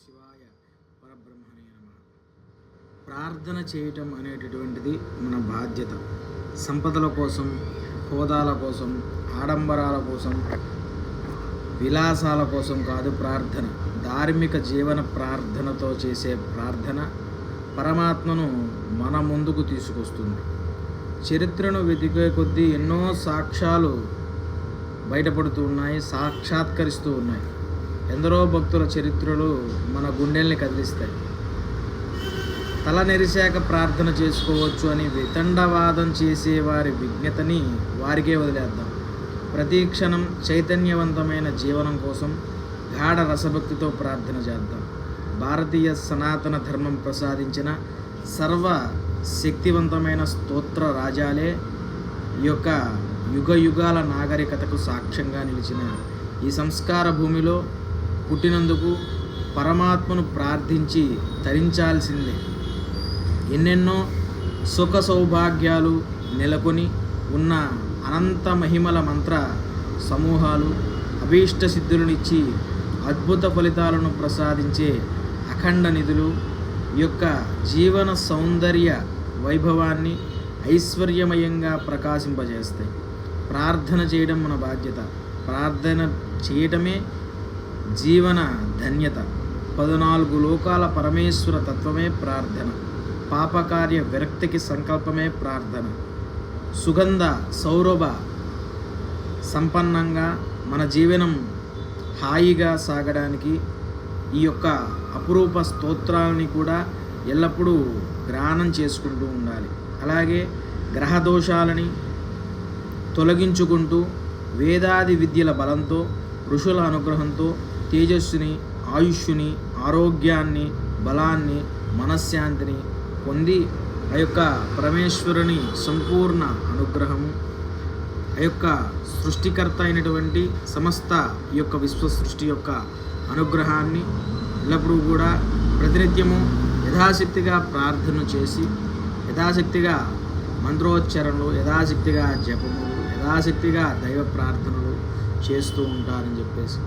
శివాయ పరబ్రహ్మణే నమః. ప్రార్థన చేయటం అనేటటువంటిది మన బాధ్యత. సంపదల కోసం, హోదాల కోసం, ఆడంబరాల కోసం, విలాసాల కోసం కాదు ప్రార్థన. ధార్మిక జీవన ప్రార్థనతో చేసే ప్రార్థన పరమాత్మను మన ముందుకు తీసుకొస్తుంది. చరిత్రను వెతికే కొద్దీ ఎన్నో సాక్ష్యాలు బయటపడుతూ ఉన్నాయి, సాక్షాత్కరిస్తూ ఉన్నాయి. ఎందరో భక్తుల చరిత్రలు మన గుండెల్ని కదిలిస్తాయి. తల నెరిశాక ప్రార్థన చేసుకోవచ్చు అని వితండవాదం చేసేవారి విజ్ఞతని వారికే వదిలేద్దాం. ప్రతి క్షణం చైతన్యవంతమైన జీవనం కోసం గాఢ రసభక్తితో ప్రార్థన చేద్దాం. భారతీయ సనాతన ధర్మం ప్రసాదించిన సర్వ శక్తివంతమైన స్తోత్ర రాజాలే ఈ యొక్క యుగ యుగాల నాగరికతకు సాక్ష్యంగా నిలిచిన ఈ సంస్కార భూమిలో పుట్టినందుకు పరమాత్మను ప్రార్థించి తరించాల్సిందే. ఎన్నెన్నో సుఖ సౌభాగ్యాలు నెలకొని ఉన్న అనంత మహిమల మంత్ర సమూహాలు, అభీష్ట సిద్ధులనిచ్చి అద్భుత ఫలితాలను ప్రసాదించే అఖండ నిధులు ఈ యొక్క జీవన సౌందర్య వైభవాన్ని ఐశ్వర్యమయంగా ప్రకాశింపజేస్తాయి. ప్రార్థన చేయడం మన బాధ్యత. ప్రార్థన చేయటమే జీవన ధన్యత. 14 లోకాల పరమేశ్వర తత్వమే ప్రార్థన. పాపకార్య విరక్తికి సంకల్పమే ప్రార్థన. సుగంధ సౌరభ సంపన్నంగా మన జీవనం హాయిగా సాగడానికి ఈ యొక్క అపురూప స్తోత్రాలని కూడా ఎల్లప్పుడూ గ్రహణం చేసుకుంటూ ఉండాలి. అలాగే గ్రహదోషాలని తొలగించుకుంటూ వేదాది విద్యల బలంతో, ఋషుల అనుగ్రహంతో తేజస్సుని, ఆయుష్ని, ఆరోగ్యాన్ని, బలాన్ని, మనశ్శాంతిని పొంది ఆ యొక్క పరమేశ్వరుని సంపూర్ణ అనుగ్రహము, ఆ యొక్క సృష్టికర్త అయినటువంటి సమస్త ఈ యొక్క విశ్వ సృష్టి యొక్క అనుగ్రహాన్ని ఎల్లప్పుడూ కూడా ప్రతినిత్యము యథాశక్తిగా ప్రార్థన చేసి, యథాశక్తిగా మంత్రోచ్చరణలు, యథాశక్తిగా జపములు, యథాశక్తిగా దైవ ప్రార్థనలు చేస్తూ ఉంటారని చెప్పేసి